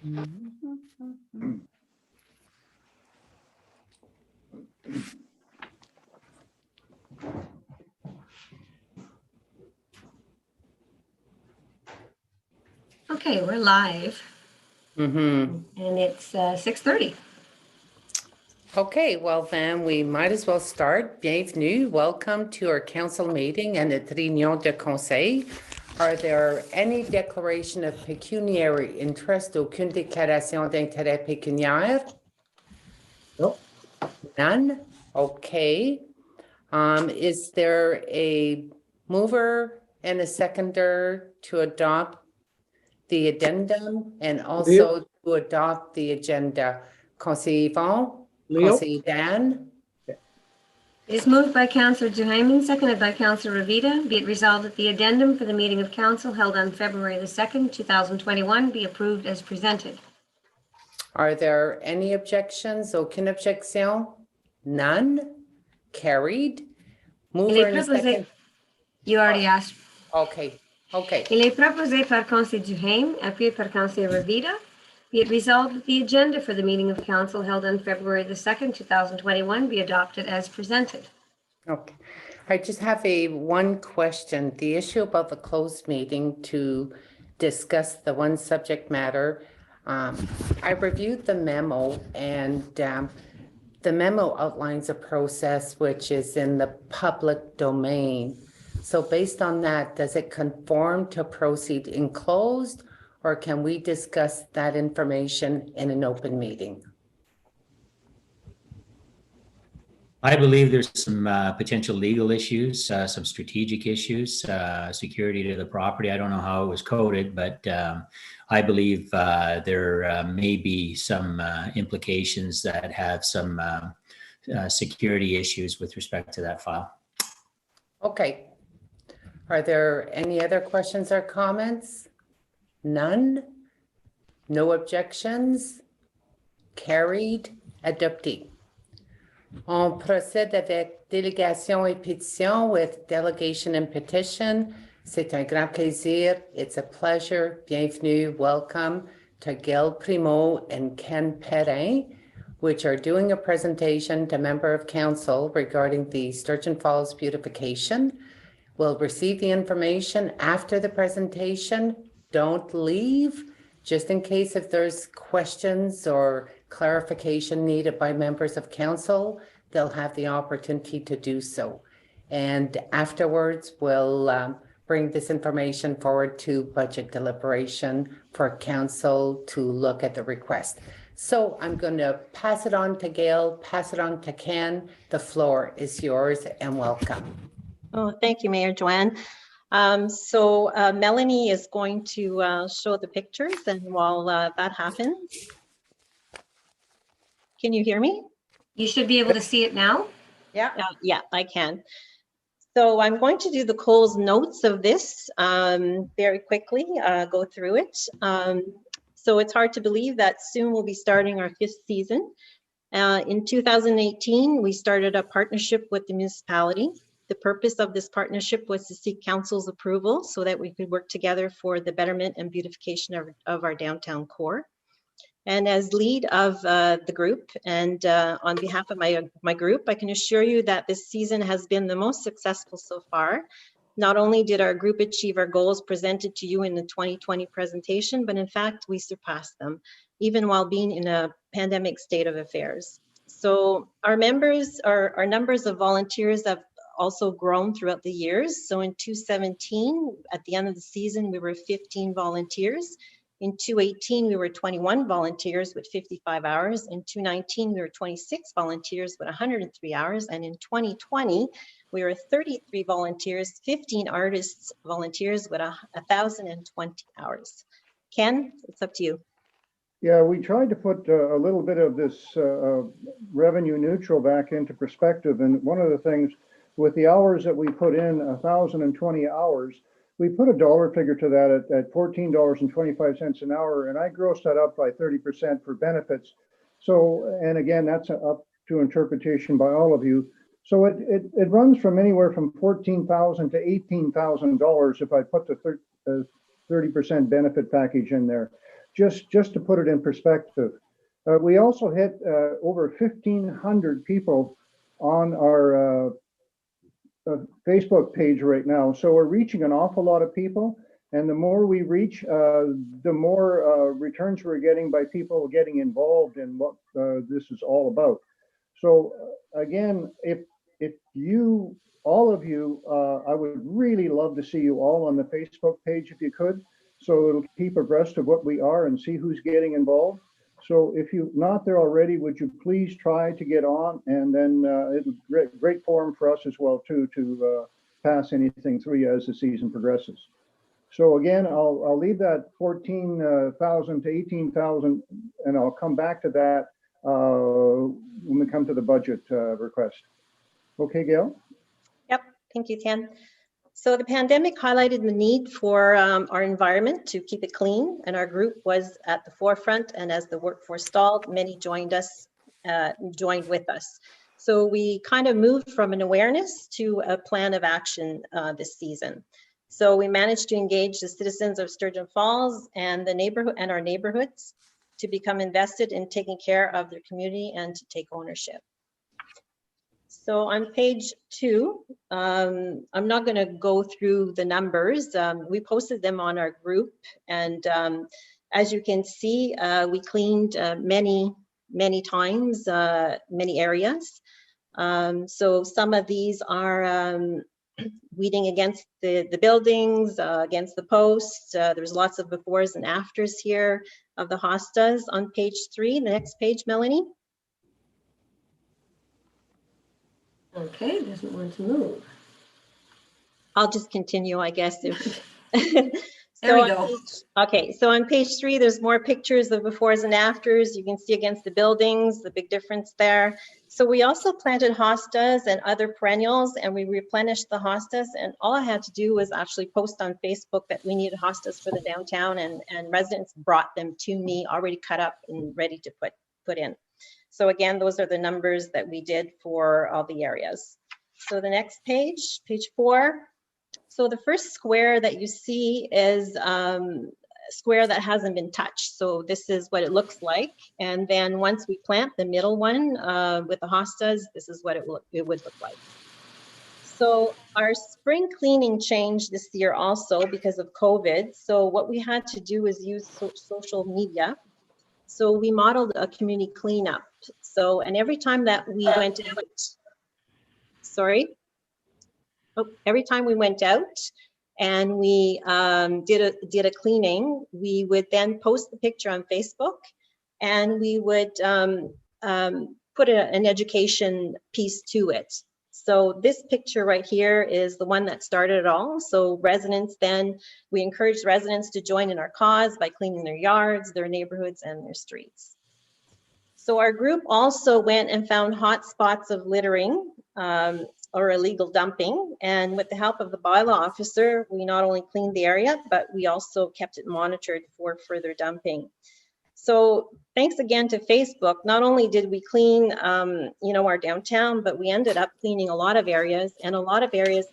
Okay, we're live, and it's 6:30. Okay, well then we might as well start. Bienvenue, welcome to our council meeting and the réunion de conseil. Are there any declaration of pecuniary interest, aucune déclaration d'intérêt pécuniaire? Nope. None? Okay. Is there a mover and a seconder to adopt the addendum and also to adopt the agenda? Conseiller Yvon? Leo? Conseiller Dan? It is moved by Councillor Duhaymin, seconded by Councillor Ravita. Be it resolved that the addendum for the meeting of council held on February the 2nd, 2021 be approved as presented. Are there any objections? Aucune objection? None? Carried. Mover and a second. You already asked. Okay, okay. Il est proposé par Councillor Duhaymin, appuyé par Councillor Ravita. Be it resolved that the agenda for the meeting of council held on February the 2nd, 2021 be adopted as presented. Okay. I just have one question. The issue about the closed meeting to discuss the one subject matter. I reviewed the memo and the memo outlines a process which is in the public domain. So based on that, does it conform to proceed in closed, or can we discuss that information in an open meeting? I believe there's some potential legal issues, some strategic issues, security to the property. I don't know how it was coded, but I believe there may be some implications that have some security issues with respect to that file. Okay. Are there any other questions or comments? None? No objections? Carried? Adopté. On procède avec délégation et pétition with delegation and petition. C'est un grand plaisir. It's a pleasure. Bienvenue. Welcome to Gail Primo and Ken Perrin, which are doing a presentation to member of council regarding the Sturgeon Falls beautification. We'll receive the information after the presentation. Don't leave, just in case if there's questions or clarification needed by members of council, they'll have the opportunity to do so. And afterwards, we'll bring this information forward to budget deliberation for council to look at the request. So I'm going to pass it on to Gail, pass it on to Ken. The floor is yours and welcome. Oh, thank you, Mayor Joanne. Melanie is going to show the pictures, and while that happens, can you hear me? You should be able to see it now. Yeah, I can. So I'm going to do the Coles notes of this very quickly, go through it. So it's hard to believe that soon we'll be starting our 5th season. In 2018, we started a partnership with the municipality. The purpose of this partnership was to seek council's approval so that we could work together for the betterment and beautification of our downtown core. And as lead of the group and on behalf of my group, I can assure you that this season has been the most successful so far. Not only did our group achieve our goals presented to you in the 2020 presentation, but in fact, we surpassed them, even while being in a pandemic state of affairs. So our numbers of volunteers have also grown throughout the years. So in 2017, at the end of the season, we were 15 volunteers. In 2018, we were 21 volunteers with 55 hours. In 2019, we were 26 volunteers with 103 hours. And in 2020, we were 33 volunteers, 15 artists volunteers with 1,020 hours. Ken, it's up to you. Yeah, we tried to put a little bit of this revenue neutral back into perspective. And one of the things with the hours that we put in, 1,020 hours, we put a dollar figure to that at $14.25 an hour, and I grossed that up by 30% for benefits. So, and again, that's up to interpretation by all of you. So it runs from anywhere from $14,000 to $18,000 if I put the 30% benefit package in there. just to put it in perspective. We also hit over 1,500 people on our Facebook page right now. So we're reaching an awful lot of people. And the more we reach, the more returns we're getting by people getting involved in what this is all about. So again, if you, all of you, I would really love to see you all on the Facebook page if you could, so it'll keep abreast of what we are and see who's getting involved. So if you're not there already, would you please try to get on, and then it's great forum for us as well too, to pass anything through you as the season progresses. So again, I'll leave that 14,000 to 18,000, and I'll come back to that when we come to the budget request. Okay, Gail? Yep, thank you, Ken. So the pandemic highlighted the need for our environment to keep it clean, and our group was at the forefront, and as the workforce stalled, many joined with us. So we kind of moved from an awareness to a plan of action this season. So we managed to engage the citizens of Sturgeon Falls and the neighborhood and our neighborhoods to become invested in taking care of their community and to take ownership. So on page 2, I'm not going to go through the numbers. We posted them on our group, and as you can see, we cleaned many times, many areas. So some of these are weeding against the buildings, against the posts. There's lots of befores and afters here of the hostas on page 3. The next page, Melanie. Okay, doesn't want to move. I'll just continue, I guess. If There we go. Okay, so on page 3, there's more pictures of befores and afters. You can see against the buildings, the big difference there. So we also planted hostas and other perennials, and we replenished the hostas. And all I had to do was actually post on Facebook that we needed hostas for the downtown, and residents brought them to me already cut up and ready to put in. So again, those are the numbers that we did for all the areas. So the next page, page 4. So the first square that you see is a square that hasn't been touched. So this is what it looks like. And then once we plant the middle one with the hostas, this is what it would look like. So our spring cleaning changed this year also because of COVID. So what we had to do is use social media. So we modeled a community cleanup. So, and every time that we went out, every time we went out and we did a cleaning, we would then post the picture on Facebook, and we would put an education piece to it. So this picture right here is the one that started it all. So residents, then we encouraged residents to join in our cause by cleaning their yards, their neighborhoods, and their streets. So our group also went and found hot spots of littering or illegal dumping. And with the help of the bylaw officer, we not only cleaned the area, but we also kept it monitored for further dumping. So thanks again to Facebook, not only did we clean, our downtown, but we ended up cleaning a lot of areas, and a lot of areas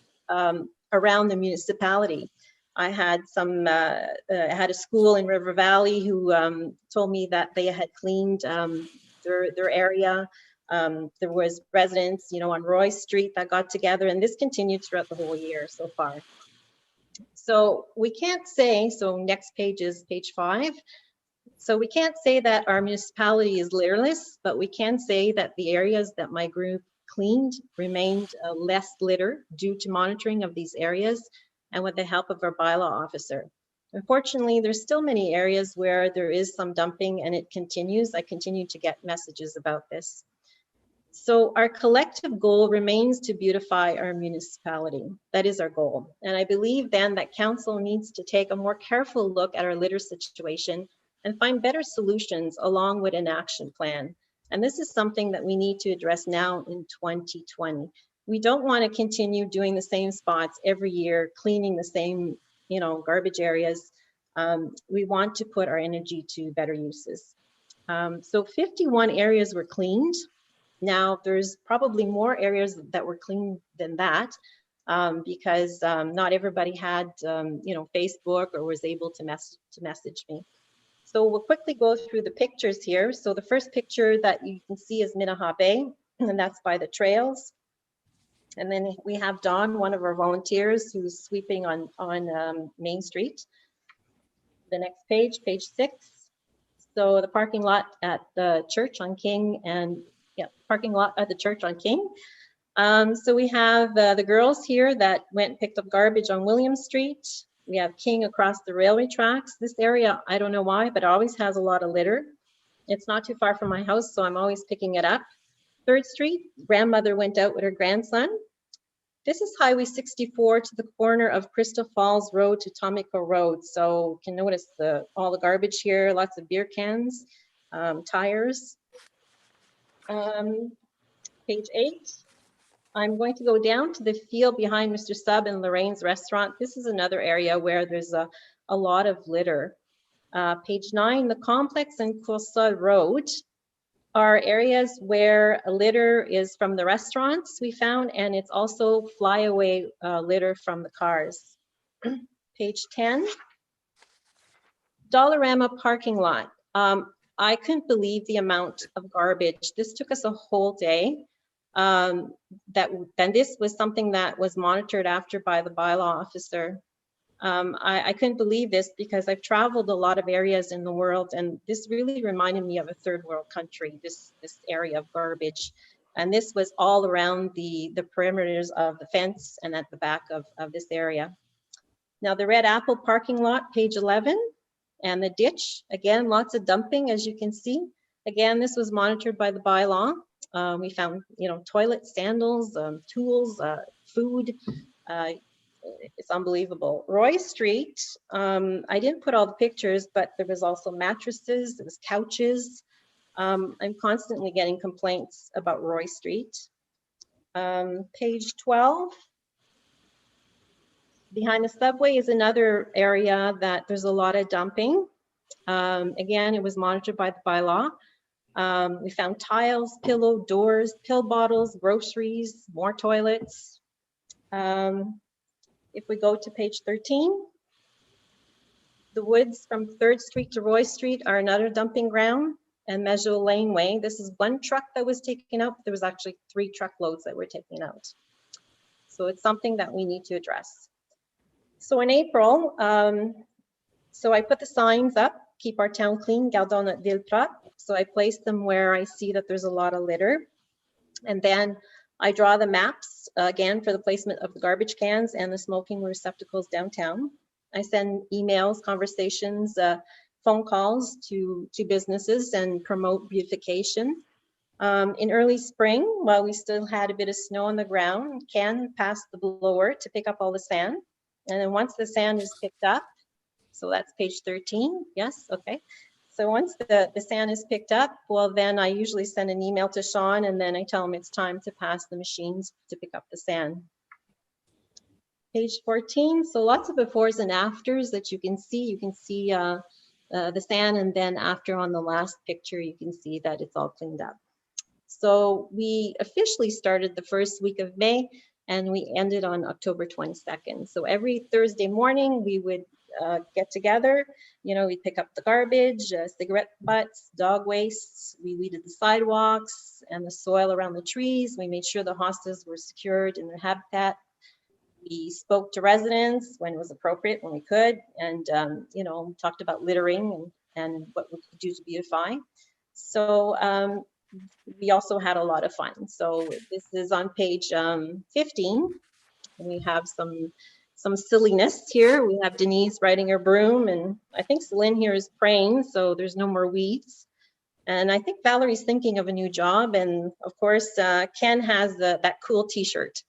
around the municipality. I had had a school in River Valley who told me that they had cleaned their area. There was residents, on Roy Street that got together, and this continued throughout the whole year so far. So we can't say, so next page is page 5. So we can't say that our municipality is litterless, but we can say that the areas that my group cleaned remained less litter due to monitoring of these areas and with the help of our bylaw officer. Unfortunately, there's still many areas where there is some dumping, and it continues. I continue to get messages about this. So our collective goal remains to beautify our municipality. That is our goal. And I believe then that council needs to take a more careful look at our litter situation and find better solutions along with an action plan. And this is something that we need to address now in 2020. We don't want to continue doing the same spots every year, cleaning the same, garbage areas. We want to put our energy to better uses. So 51 areas were cleaned. Now there's probably more areas that were cleaned than that because not everybody had, Facebook or was able to message me. So we'll quickly go through the pictures here. So the first picture that you can see is Minnehaha Bay, and that's by the trails. And then we have Dawn, one of our volunteers, who's sweeping on Main Street. The next page, page 6. So the parking lot at the church on King, and yeah, parking lot at the church on King. So we have the girls here that went and picked up garbage on William Street. We have King across the railway tracks. This area, I don't know why, but always has a lot of litter. It's not too far from my house, so I'm always picking it up. 3rd Street, grandmother went out with her grandson. This is Highway 64 to the corner of Crystal Falls Road to Tomico Road. So you can notice all the garbage here, lots of beer cans, tires. Page 8. I'm going to go down to the field behind Mr. Sub and Lorraine's restaurant. This is another area where there's a lot of litter. Page 9, the complex and Coastal Road are areas where litter is from the restaurants we found, and it's also flyaway litter from the cars. Page 10, Dollarama parking lot. I couldn't believe the amount of garbage. This took us a whole day. And this was something that was monitored after by the bylaw officer. I couldn't believe this because I've traveled a lot of areas in the world, and this really reminded me of a third world country, this area of garbage. And this was all around the perimeters of the fence and at the back of this area. Now the Red Apple parking lot, page 11, and the ditch, again, lots of dumping, as you can see. Again, this was monitored by the bylaw. We found, toilet sandals, tools, food. It's unbelievable. Roy Street, I didn't put all the pictures, but there was also mattresses, there was couches. I'm constantly getting complaints about Roy Street. Page 12. Behind the subway is another area that there's a lot of dumping. Again, it was monitored by the bylaw. We found tiles, pillow, doors, pill bottles, groceries, more toilets. If we go to page 13, the woods from 3rd Street to Roy Street are another dumping ground, and Meadow Laneway. This is one truck that was taken out. There was actually 3 truckloads that were taken out. So it's something that we need to address. So in April, so I put the signs up, keep our town clean, Gardons notre ville propre. So I place them where I see that there's a lot of litter. And then I draw the maps, again, for the placement of the garbage cans and the smoking receptacles downtown. I send emails, conversations, phone calls to businesses and promote beautification. In early spring, while we still had a bit of snow on the ground, Ken passed the blower to pick up all the sand. And then once the sand is picked up, so that's page 13, yes, okay. So once the sand is picked up, well, then I usually send an email to Sean, and then I tell him it's time to pass the machines to pick up the sand. Page 14, so lots of befores and afters that you can see. You can see the sand, and then after on the last picture, you can see that it's all cleaned up. So we officially started the first week of May, and we ended on October 22nd. So every Thursday morning, we would get together, we'd pick up the garbage, cigarette butts, dog waste. We weeded the sidewalks and the soil around the trees. We made sure the hostas were secured in their habitat. We spoke to residents when it was appropriate, when we could, and we talked about littering and what we could do to beautify. So we also had a lot of fun. So this is on page 15. We have some silliness here. We have Denise riding her broom, and I think Celine here is praying, so there's no more weeds. And I think Valerie's thinking of a new job, and of course, Ken has that cool t-shirt.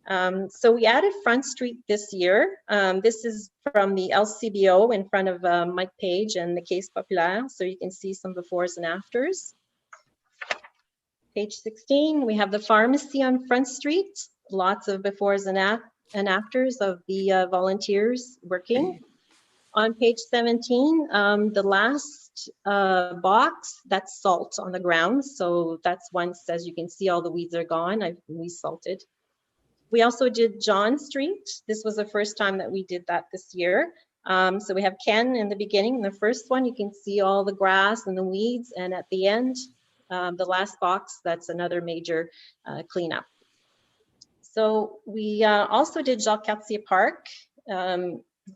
So we added Front Street this year. This is from the LCBO in front of Mike Page and the Caisse Populaire, so you can see some befores and afters. Page 16, we have the pharmacy on Front Street. Lots of befores and afters of the volunteers working. On page 17, the last box, that's salt on the ground. So that's once, as you can see, all the weeds are gone. We salted. We also did John Street. This was the first time that we did that this year. So we have Ken in the beginning, the first one, you can see all the grass and the weeds, and at the end, the last box, that's another major cleanup. So we also did Jacques Cartier Park.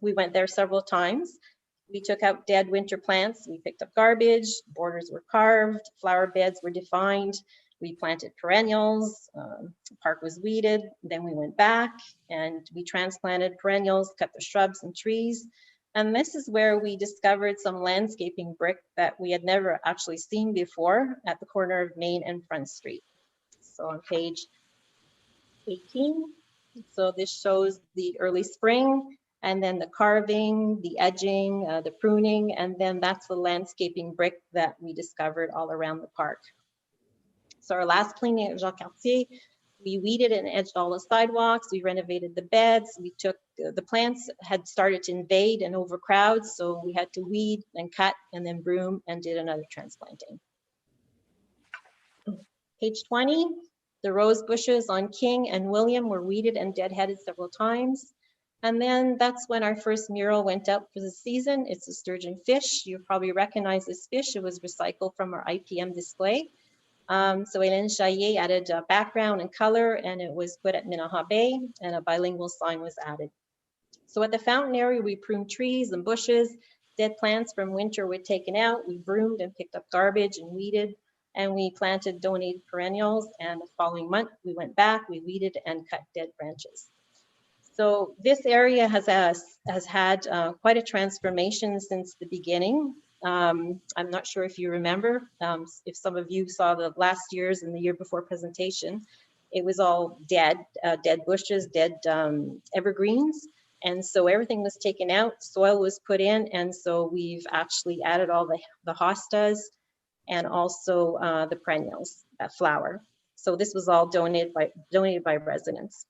We went there several times. We took out dead winter plants. We picked up garbage, borders were carved, flower beds were defined. We planted perennials, the park was weeded. Then we went back and we transplanted perennials, cut the shrubs and trees. And this is where we discovered some landscaping brick that we had never actually seen before at the corner of Main and Front Street. So on page 18. So this shows the early spring, and then the carving, the edging, the pruning, and then that's the landscaping brick that we discovered all around the park. So our last cleaning at Jacques Cartier, we weeded and edged all the sidewalks, we renovated the beds, we took, the plants had started to invade and overcrowd, so we had to weed and cut and then broom and did another transplanting. Page 20. The rose bushes on King and William were weeded and deadheaded several times. And then that's when our first mural went up for the season. It's a sturgeon fish. You probably recognize this fish. It was recycled from our IPM display. So Hélène Chaillet added background and color, and it was put at Minaha Bay, and a bilingual sign was added. So at the fountain area, we pruned trees and bushes. Dead plants from winter were taken out. We broomed and picked up garbage and weeded. And we planted donated perennials, and the following month we went back, we weeded and cut dead branches. So this area has had quite a transformation since the beginning. I'm not sure if you remember, if some of you saw the last year's and the year before presentation, it was all dead bushes, dead evergreens. And so everything was taken out, soil was put in, and so we've actually added all the hostas, and also the perennials, that flower. So this was all donated by residents.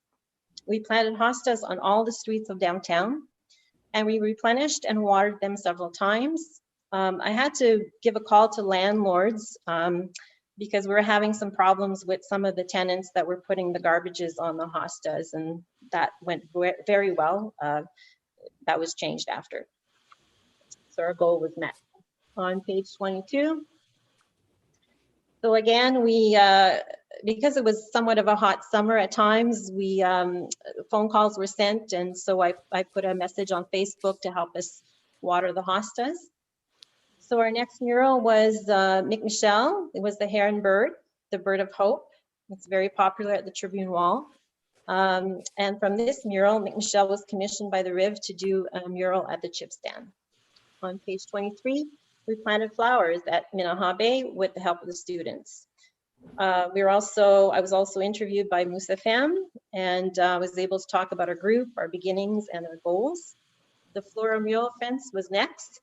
We planted hostas on all the streets of downtown, and we replenished and watered them several times. I had to give a call to landlords because we were having some problems with some of the tenants that were putting the garbages on the hostas, and that went very well. That was changed after. So our goal was met. On page 22. So again, we, because it was somewhat of a hot summer at times, we phone calls were sent, and so I put a message on Facebook to help us water the hostas. So our next mural was Mick Michel. It was the heron bird, the bird of hope. It's very popular at the Tribune Wall. And from this mural, Mick Michel was commissioned by the Riv to do a mural at the chip stand. On page 23. We planted flowers at Minaha Bay with the help of the students. I was also interviewed by Moussa Femme, and was able to talk about our group, our beginnings, and our goals. The floral mural fence was next.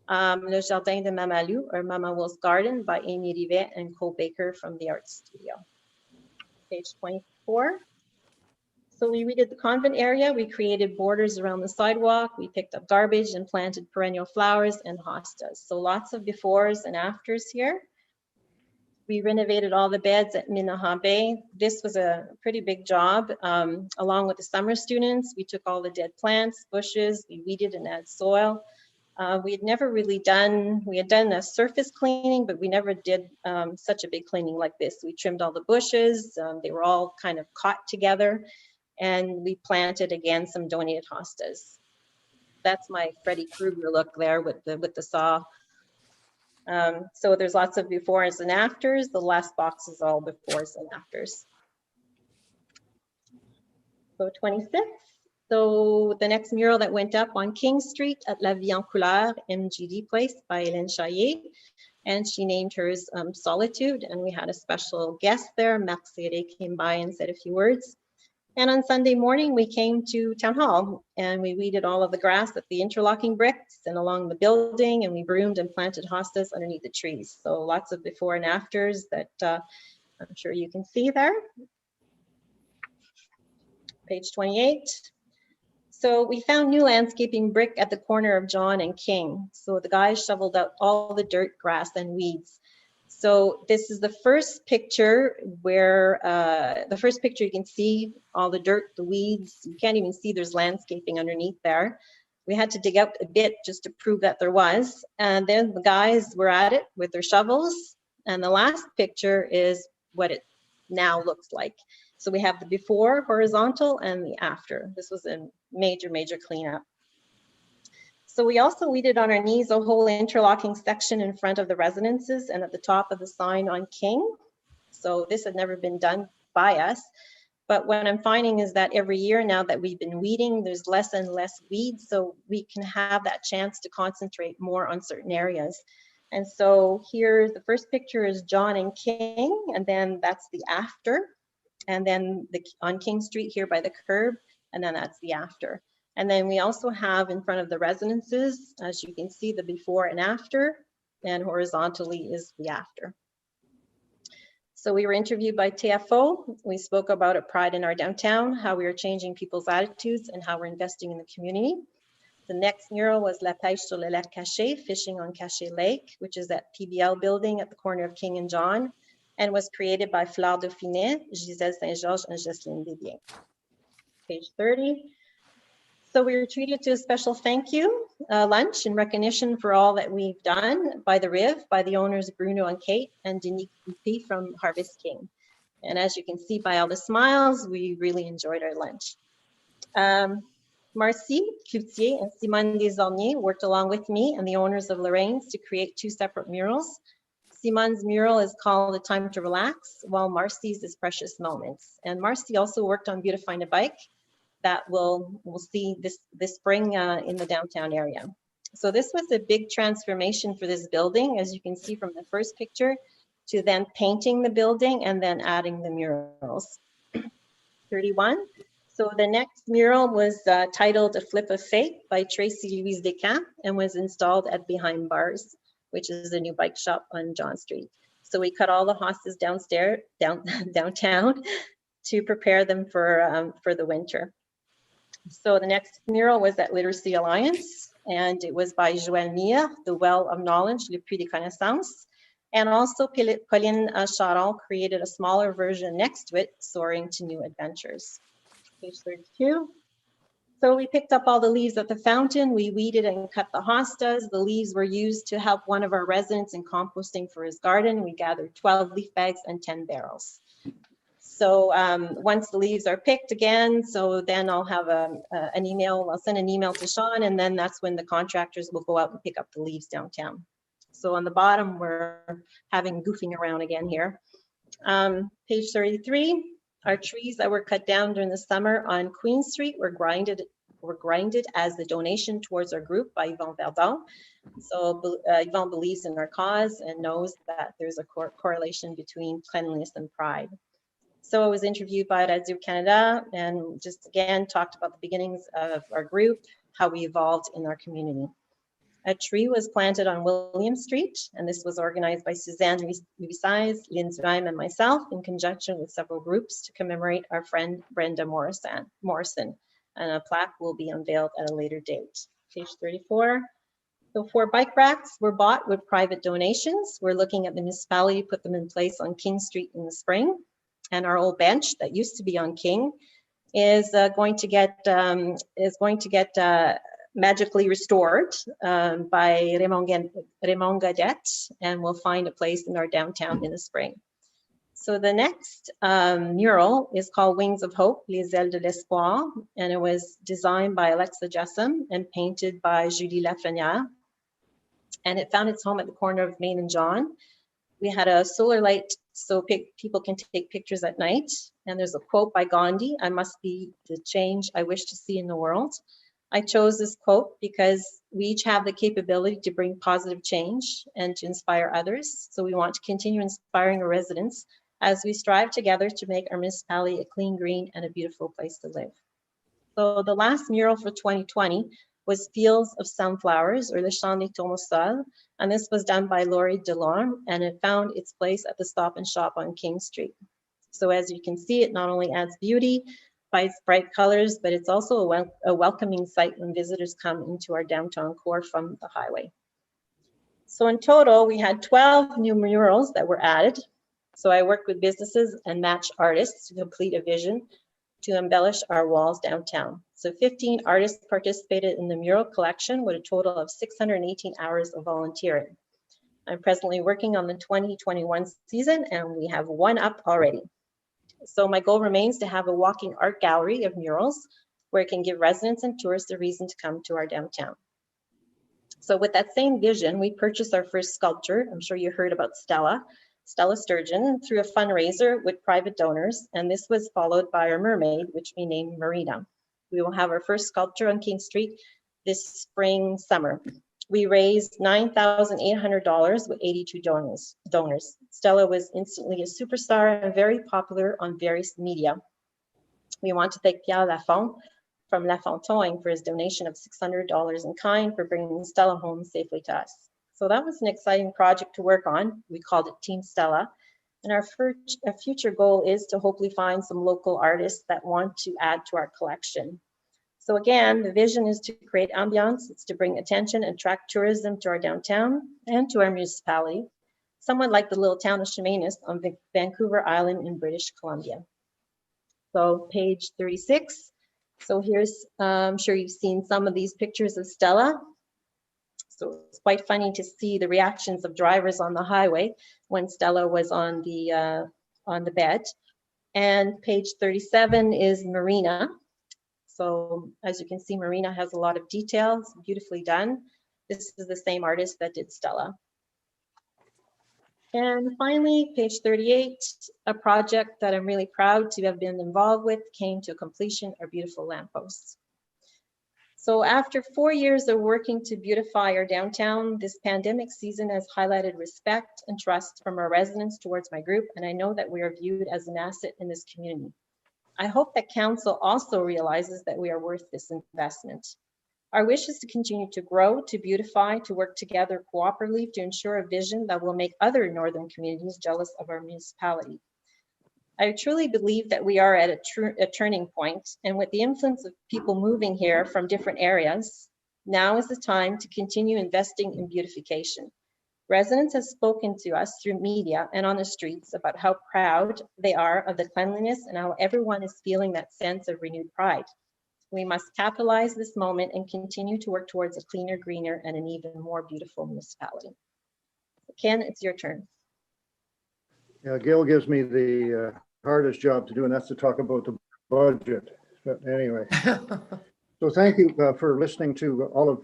Le Jardin de Mamalou, or Mama Wolf's Garden, by Amy Rivet and Cole Baker from the Art Studio. Page 24. So we redid the convent area. We created borders around the sidewalk. We picked up garbage and planted perennial flowers and hostas. So lots of befores and afters here. We renovated all the beds at Minaha Bay. This was a pretty big job. Along with the summer students, we took all the dead plants, bushes, we weeded and added soil. We had never really we had done a surface cleaning, but we never did such a big cleaning like this. We trimmed all the bushes. They were all kind of caught together. And we planted again some donated hostas. That's my Freddy Krueger look there with the saw. So there's lots of befores and afters. The last box is all befores and afters. So 26. So the next mural that went up on King Street at La Vie en Couleur, MGD Place by Hélène Chaillet. And she named hers Solitude. And we had a special guest there. Marc Serré came by and said a few words. And on Sunday morning, we came to Town Hall and we weeded all of the grass at the interlocking bricks and along the building, and we broomed and planted hostas underneath the trees. So lots of before and afters that I'm sure you can see there. Page 28. So we found new landscaping brick at the corner of John and King. So the guys shoveled out all the dirt, grass, and weeds. So this is the first picture where, you can see all the dirt, the weeds. You can't even see there's landscaping underneath there. We had to dig out a bit just to prove that there was. And then the guys were at it with their shovels. And the last picture is what it now looks like. So we have the before horizontal and the after. This was a major, major cleanup. So we also weeded on our knees a whole interlocking section in front of the residences and at the top of the sign on King. So this had never been done by us. But what I'm finding is that every year now that we've been weeding, there's less and less weeds. So we can have that chance to concentrate more on certain areas. And so here, the first picture is John and King, and then that's the after. And then on King Street here by the curb, and then that's the after. And then we also have in front of the residences, as you can see, the before and after, and horizontally is the after. So we were interviewed by TFO. We spoke about a pride in our downtown, how we are changing people's attitudes and how we're investing in the community. The next mural was La Pêche sur le lac Caché, fishing on Caché Lake, which is at PBL building at the corner of King and John, and was created by Fleur Dauphinet, Gisèle Saint-Georges, and Jocelyne Didier. Page 30. So we were treated to a special thank you lunch in recognition for all that we've done by the RIV, by the owners Bruno and Kate, and Denis Coupi from Harvest King. And as you can see by all the smiles, we really enjoyed our lunch. Marcy Cloutier and Simone Desorniers worked along with me and the owners of Lorraine's to create two separate murals. Simone's mural is called A Time to Relax, while Marcy's is Precious Moments. And Marcy also worked on Beautifying a Bike that we'll see this spring in the downtown area. So this was a big transformation for this building, as you can see from the first picture, to then painting the building and then adding the murals. 31. So the next mural was titled A Flip of Fate by Tracy Louise Descamps and was installed at Behind Bars, which is a new bike shop on John Street. So we cut all the hosses downtown to prepare them for the winter. So the next mural was at Literacy Alliance, and it was by Joëlle Mia, The Well of Knowledge, Le Puits des Connaissances. And also Pauline Charon created a smaller version next to it, Soaring to New Adventures. Page 32. So we picked up all the leaves at the fountain, we weeded and cut the hostas. The leaves were used to help one of our residents in composting for his garden. We gathered 12 leaf bags and 10 barrels. So once the leaves are picked again, so then I'll have an email, I'll send an email to Sean, and then that's when the contractors will go out and pick up the leaves downtown. So on the bottom, we're having goofing around again here. Page 33, our trees that were cut down during the summer on Queen Street were grinded as the donation towards our group by Yvon Verdon. So Yvon believes in our cause and knows that there's a correlation between cleanliness and pride. So I was interviewed by Radio Canada and just again talked about the beginnings of our group, how we evolved in our community. A tree was planted on William Street, and this was organized by Suzanne Louisize, Lynn Zweim, and myself in conjunction with several groups to commemorate our friend Brenda Morrison. And a plaque will be unveiled at a later date. Page 34. So 4 bike racks were bought with private donations. We're looking at the municipality to put them in place on King Street in the spring. And our old bench that used to be on King is going to get magically restored by Raymond Gaudette, and we'll find a place in our downtown in the spring. So the next mural is called Wings of Hope, Les Ailes de l'Espoir, and it was designed by Alexa Jessam and painted by Julie Lafrenière. And it found its home at the corner of Main and John. We had a solar light so people can take pictures at night. And there's a quote by Gandhi, "I must be the change I wish to see in the world." I chose this quote because we each have the capability to bring positive change and to inspire others. So we want to continue inspiring our residents as we strive together to make our municipality a clean, green, and a beautiful place to live. So the last mural for 2020 was Fields of Sunflowers, or Le Champ des Tournesols, and this was done by Laurie Delorme, and it found its place at the Stop and Shop on King Street. So as you can see, it not only adds beauty by its bright colors, but it's also a welcoming sight when visitors come into our downtown core from the highway. So in total, we had 12 new murals that were added. So I worked with businesses and match artists to complete a vision to embellish our walls downtown. So 15 artists participated in the mural collection with a total of 618 hours of volunteering. I'm presently working on the 2021 season and we have one up already. So my goal remains to have a walking art gallery of murals where it can give residents and tourists a reason to come to our downtown. So with that same vision, we purchased our first sculpture. I'm sure you heard about Stella Sturgeon, through a fundraiser with private donors. And this was followed by our mermaid, which we named Marina. We will have our first sculpture on King Street this spring, summer. We raised $9,800 with 82 donors. Stella was instantly a superstar and very popular on various media. We want to thank Pierre Lafont from La Fontaine for his donation of $600 in kind for bringing Stella home safely to us. So that was an exciting project to work on. We called it Team Stella. And our future goal is to hopefully find some local artists that want to add to our collection. So again, the vision is to create ambiance. It's to bring attention and attract tourism to our downtown and to our municipality, somewhat like the little town of Chemainus on Vancouver Island in British Columbia. So page 36. So here's, I'm sure you've seen some of these pictures of Stella. So it's quite funny to see the reactions of drivers on the highway when Stella was on the bed. And page 37 is Marina. So as you can see, Marina has a lot of details, beautifully done. This is the same artist that did Stella. And finally, page 38, a project that I'm really proud to have been involved with came to completion, our beautiful lampposts. So after 4 years of working to beautify our downtown, this pandemic season has highlighted respect and trust from our residents towards my group, and I know that we are viewed as an asset in this community. I hope that council also realizes that we are worth this investment. Our wish is to continue to grow, to beautify, to work together cooperatively to ensure a vision that will make other northern communities jealous of our municipality. I truly believe that we are at a turning point, and with the influence of people moving here from different areas, now is the time to continue investing in beautification. Residents have spoken to us through media and on the streets about how proud they are of the cleanliness and how everyone is feeling that sense of renewed pride. We must capitalize this moment and continue to work towards a cleaner, greener, and an even more beautiful municipality. Ken, it's your turn. Yeah, Gail gives me the hardest job to do, and that's to talk about the budget. But anyway, so thank you for listening to all of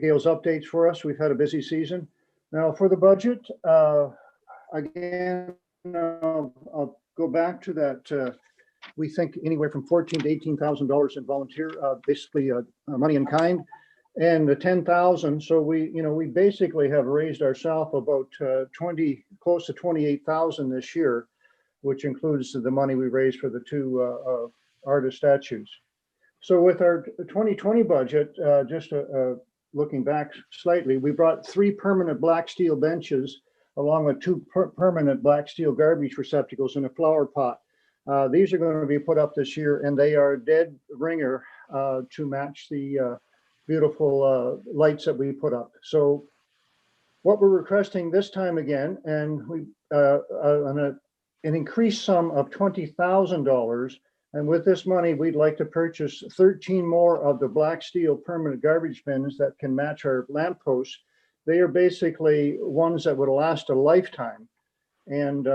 Gail's updates for us. We've had a busy season. Now for the budget, again, I'll go back to that. We think anywhere from $14,000 to $18,000 in volunteer, basically money in kind, and the 10,000. So we basically have raised ourselves about close to 28,000 this year, which includes the money we raised for the two artist statues. So with our 2020 budget, just looking back slightly, we brought 3 permanent black steel benches along with 2 permanent black steel garbage receptacles and a flower pot. These are going to be put up this year, and they are dead ringer to match the beautiful lights that we put up. So what we're requesting this time again, and we an increased sum of $20,000. And with this money, we'd like to purchase 13 more of the black steel permanent garbage bins that can match our lampposts. They are basically ones that would last a lifetime. And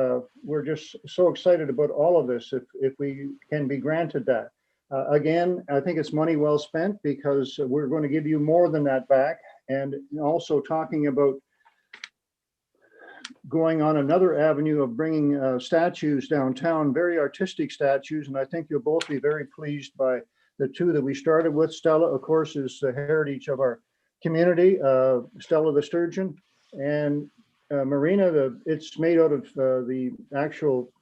we're just so excited about all of this if we can be granted that. Again, I think it's money well spent because we're going to give you more than that back. And also talking about going on another avenue of bringing statues downtown, very artistic statues. And I think you'll both be very pleased by the 2 that we started with. Stella, of course, is the heritage of our community, Stella the Sturgeon. And Marina, it's made out of the actual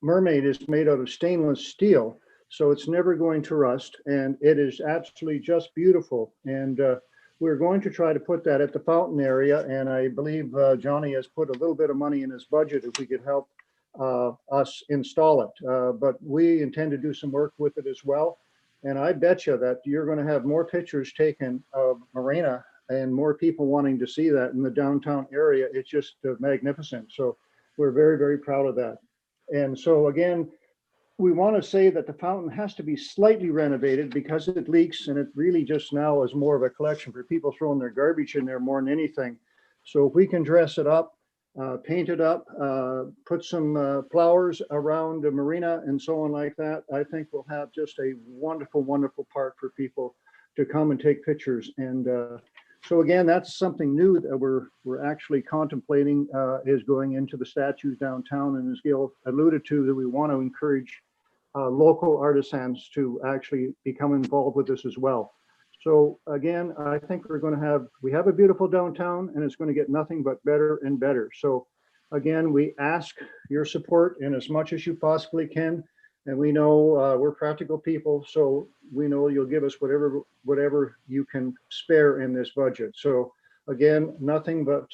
mermaid is made out of stainless steel. So it's never going to rust. And it is absolutely just beautiful. And we're going to try to put that at the fountain area, and I believe Johnny has put a little bit of money in his budget if we could help us install it. But we intend to do some work with it as well. And I bet you that you're going to have more pictures taken of Marina and more people wanting to see that in the downtown area. It's just magnificent. So we're very, very proud of that. And so again, we want to say that the fountain has to be slightly renovated because it leaks, and it really just now is more of a collection for people throwing their garbage in there more than anything. So if we can dress it up, paint it up, put some flowers around the marina and so on like that, I think we'll have just a wonderful, wonderful park for people to come and take pictures. And so again, that's something new that we're actually contemplating, is going into the statues downtown. And as Gail alluded to, that we want to encourage local artisans to actually become involved with this as well. So again, I think we have a beautiful downtown, and it's going to get nothing but better and better. So again, we ask your support in as much as you possibly can. And we know we're practical people, so we know you'll give us whatever you can spare in this budget. So again, nothing but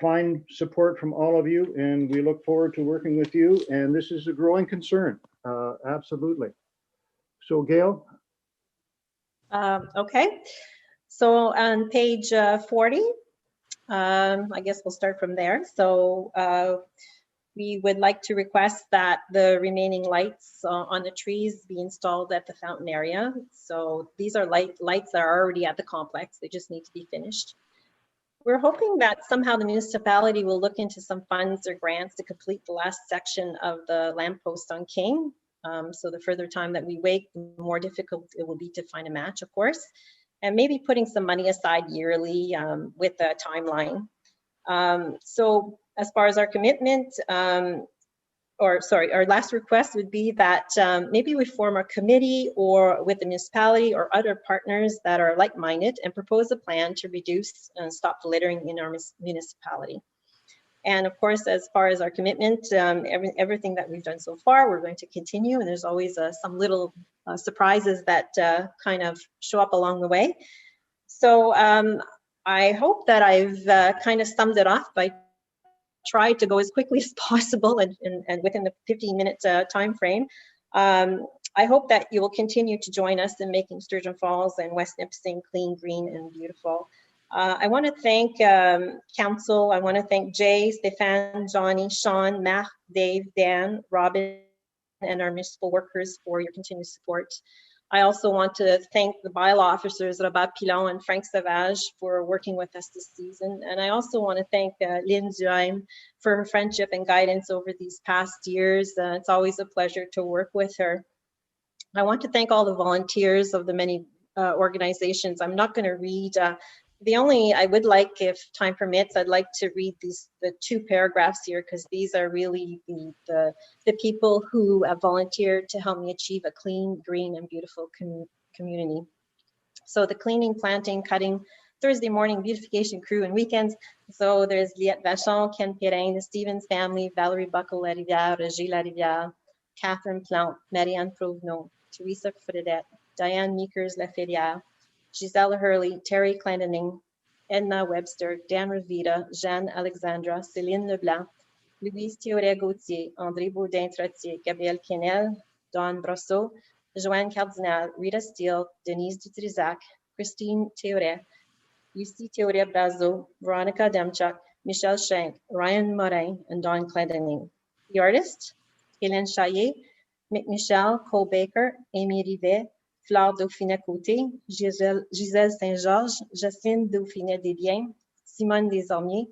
fine support from all of you, and we look forward to working with you. And this is a growing concern, absolutely. So Gail? Okay, so on page 40, I guess we'll start from there. So we would like to request that the remaining lights on the trees be installed at the fountain area. So these are lights that are already at the complex. They just need to be finished. We're hoping that somehow the municipality will look into some funds or grants to complete the last section of the lamppost on King. So the further time that we wait, the more difficult it will be to find a match, of course, and maybe putting some money aside yearly with a timeline. So as far as our commitment, our last request would be that maybe we form a committee or with the municipality or other partners that are like-minded and propose a plan to reduce and stop the littering in our municipality. And of course, as far as our commitment, everything that we've done so far, we're going to continue. And there's always some little surprises that kind of show up along the way. So I hope that I've kind of summed it off by trying to go as quickly as possible and within the 15-minute time frame. I hope that you will continue to join us in making Sturgeon Falls and West Nipissing clean, green, and beautiful. I want to thank Council. I want to thank Jay, Stéphane, Johnny, Sean, Marc, Dave, Dan, Robin, and our municipal workers for your continued support. I also want to thank the bylaw officers, Robert Pilon and Frank Savage, for working with us this season. And I also want to thank Lynn Duhaime for her friendship and guidance over these past years. It's always a pleasure to work with her. I want to thank all the volunteers of the many organizations. I'm not going to read I would like, if time permits, I'd like to read the two paragraphs here, because these are really the people who have volunteered to help me achieve a clean, green, and beautiful community. So the cleaning, planting, cutting, Thursday morning beautification crew and weekends. So there's Liette Vachon, Ken Perrin, the Stevens family, Valerie Buckle-Larivière, Regis Larivière, Catherine Plante, Marianne Provenot, Teresa Fredette, Diane Meekers-Laferrière, Giselle Hurley, Terry Clendening, Edna Webster, Dan Ravita, Jeanne Alexandra, Céline Leblanc, Louise Théoret-Gauthier, André Baudin-Trottier, Gabrielle Quesnel, Dawn Brosseau, Joanne Cardinal, Rita Steele, Denise Dutrisac, Christine Théoret, Lucie Théoret-Brazo, Veronica Demchuk, Michelle Schenk, Ryan Morin, and Dawn Clendening. The artists, Hélène Chaillet, Mick Michel, Cole Baker, Amy Rivet, Flore Dauphinet-Côté, Gisèle Saint-Georges, Jacinthe Dauphinet-Desbiens, Simone Desormiers,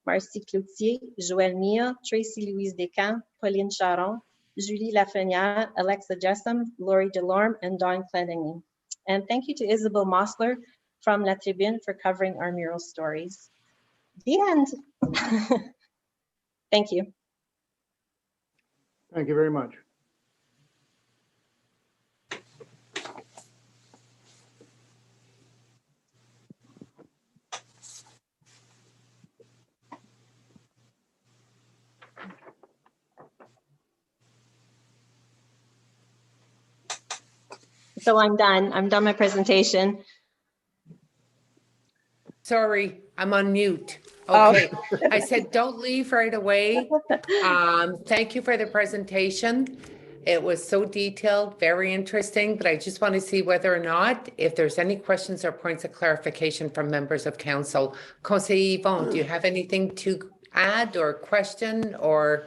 Marcy Cloutier, Joëlle Mia, Tracy Louise Descamps, Pauline Charon, Julie Lafrenière, Alexa Jessam, Laurie Delorme, and Dawn Clendening. And thank you to Isabel Mosler from La Tribune for covering our mural stories. The end. Thank you. Thank you very much. So I'm done. I'm done my presentation. Sorry, I'm on mute. Oh. Okay, I said don't leave right away. Thank you for the presentation. It was so detailed, very interesting, but I just want to see whether or not, if there's any questions or points of clarification from members of council. Conseiller Yvon, do you have anything to add or question or?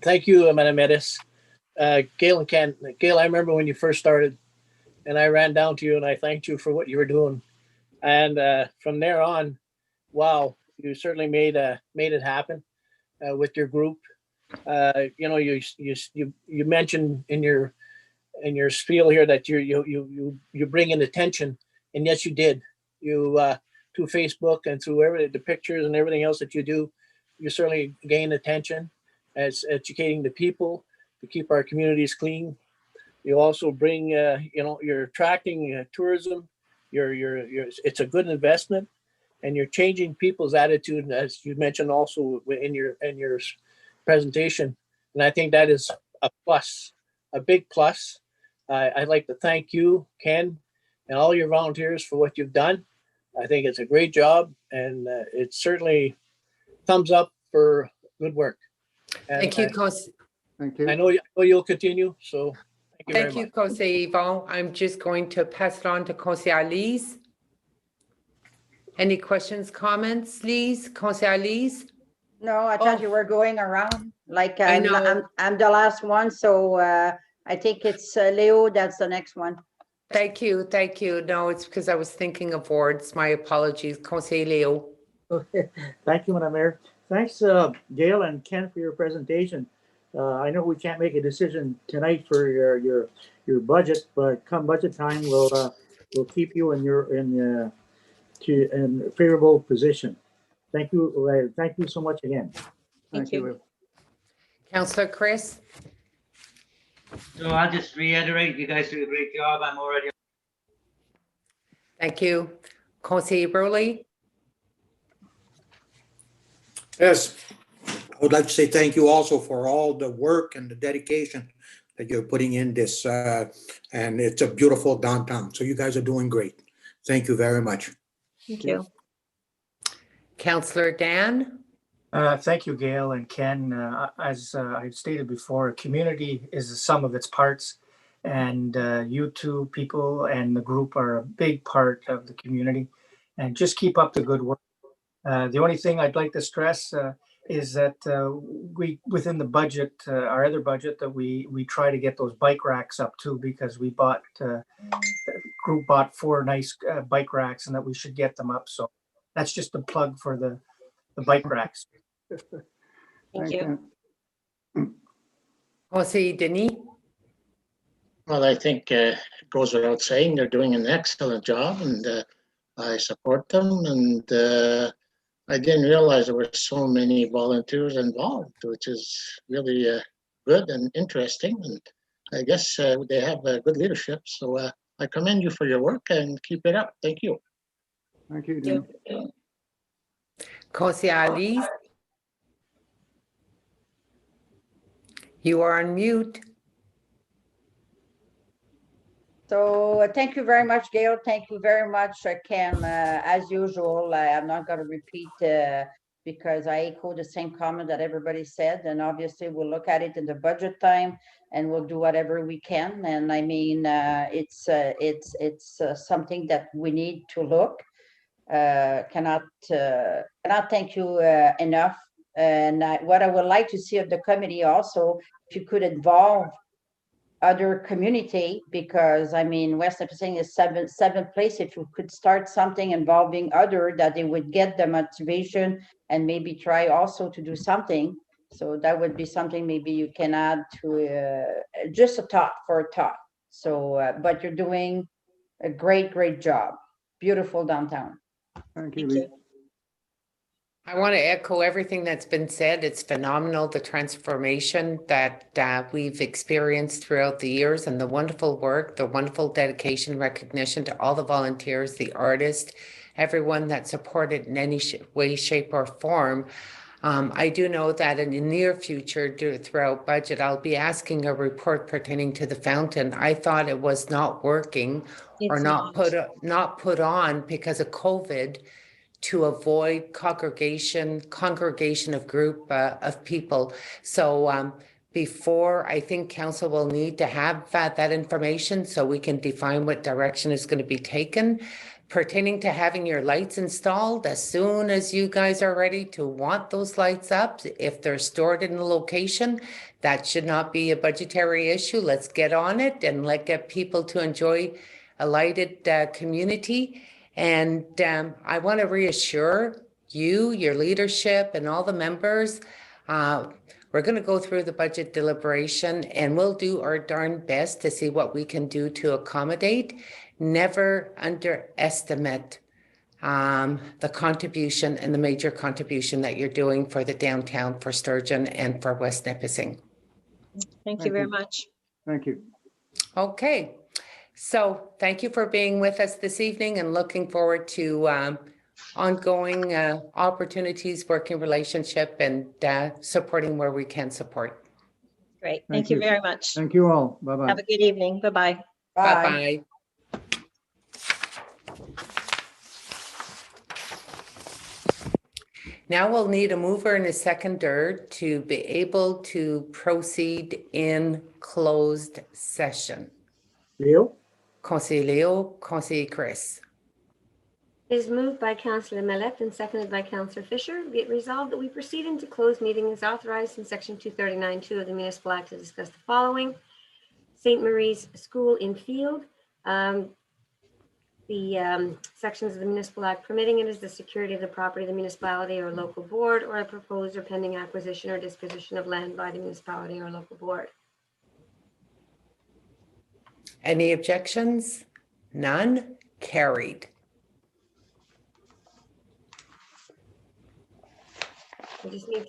Thank you, Madam Edis. Gail and Ken, Gail, I remember when you first started and I ran down to you and I thanked you for what you were doing. And from there on, wow, you certainly made it happen with your group. You mentioned in your spiel here that you bring in attention, and yes, you did. You through Facebook and through the pictures and everything else that you do, you certainly gain attention as educating the people to keep our communities clean. You also bring, you're attracting tourism. It's a good investment, and you're changing people's attitude, as you mentioned also in your presentation. And I think that is a plus, a big plus. I'd like to thank you, Ken, and all your volunteers for what you've done. I think it's a great job, and it's certainly thumbs up for good work. And Thank you, Cons. Thank you. I know you'll continue, so thank you very Thank you, much. Conseil Yvon. I'm just going to pass it on to Conseil Alice. Any questions, comments, Lise? Conseil Alice? No, I thought you were going around, like, I know. I'm the last one, so I think it's Leo, that's the next one. Thank you, thank you. No, it's because I was thinking of words. My apologies. Conseil Leo. Okay, thank you, Madam Mayor. Thanks, Gail and Ken, for your presentation. I know we can't make a decision tonight for your budget, but come budget time, we'll keep you in a favorable position. Thank you so much again. Thank you. Councillor Chris? So I'll just reiterate, you guys do a great job. I'm already. Thank you. Conseil Burley? Yes, I would like to say thank you also for all the work and the dedication that you're putting in this, and it's a beautiful downtown. So you guys are doing great. Thank you very much. Thank you. Councillor Dan? Thank you, Gail and Ken. As I've stated before, a community is the sum of its parts, and you two people and the group are a big part of the community. And just keep up the good work. The only thing I'd like to stress is that we, within the budget, our other budget, that we try to get those bike racks up too, because the group bought 4 nice bike racks, and that we should get them up. So that's just a plug for the bike racks. Thank you. Conseil Denis? Well, I think it goes without saying they're doing an excellent job, and I support them. And I didn't realize there were so many volunteers involved, which is really good and interesting. And I guess they have good leadership. So I commend you for your work and keep it up. Thank you. Thank you. Dan. Conseil Alice? You are on mute. So thank you very much, Gail. Thank you very much, Ken. As usual, I'm not going to repeat because I echo the same comment that everybody said. And obviously, we'll look at it in the budget time, and we'll do whatever we can. And I mean, it's something that we need to look. Cannot thank you enough. And what I would like to see of the committee also, if you could involve other community, because I mean, West Nipissing is seventh place. If you could start something involving other, that they would get the motivation and maybe try also to do something. So that would be something maybe you can add to just a thought. So, but you're doing a great job. Beautiful downtown. Thank you, Thank Lee. you. I want to echo everything that's been said. It's phenomenal, the transformation that we've experienced throughout the years, and the wonderful work, the wonderful dedication, recognition to all the volunteers, the artists, everyone that supported in any way, shape, or form. I do know that in the near future, throughout budget, I'll be asking a report pertaining to the fountain. I thought it was not working or not put on because of COVID, to avoid congregation of group of people. So before, I think council will need to have that information so we can define what direction is going to be taken pertaining to having your lights installed. As soon as you guys are ready to want those lights up, if they're stored in a location, That should not be a budgetary issue. Let's get on it and get people to enjoy a lighted community. And I want to reassure you, your leadership, and all the members, we're going to go through the budget deliberation and we'll do our darn best to see what we can do to accommodate. Never underestimate the contribution and the major contribution that you're doing for the downtown, for Sturgeon, and for West Nipissing. Thank you very much. Thank you. Okay, so thank you for being with us this evening and looking forward to ongoing opportunities, working relationship, and supporting where we can support. Great. Thank Thank you you. very much. Thank you all. Bye-bye. Have a good evening. Bye-bye. Bye. Bye-bye. Now we'll need a mover and a seconder to be able to proceed in closed session. Leo? Conseiller Leo, Conseiller Chris. It is moved by Councillor Mallette and seconded by Councillor Fisher. Be it resolved that we proceed into closed meeting as authorized in Section 239(2) of the Municipal Act to discuss the following. St. Mary's School in Field. The sections of the Municipal Act permitting it is the security of the property of the municipality or local board, or a proposed or pending acquisition or disposition of land by the municipality or local board. Any objections? None? Carried. We just need to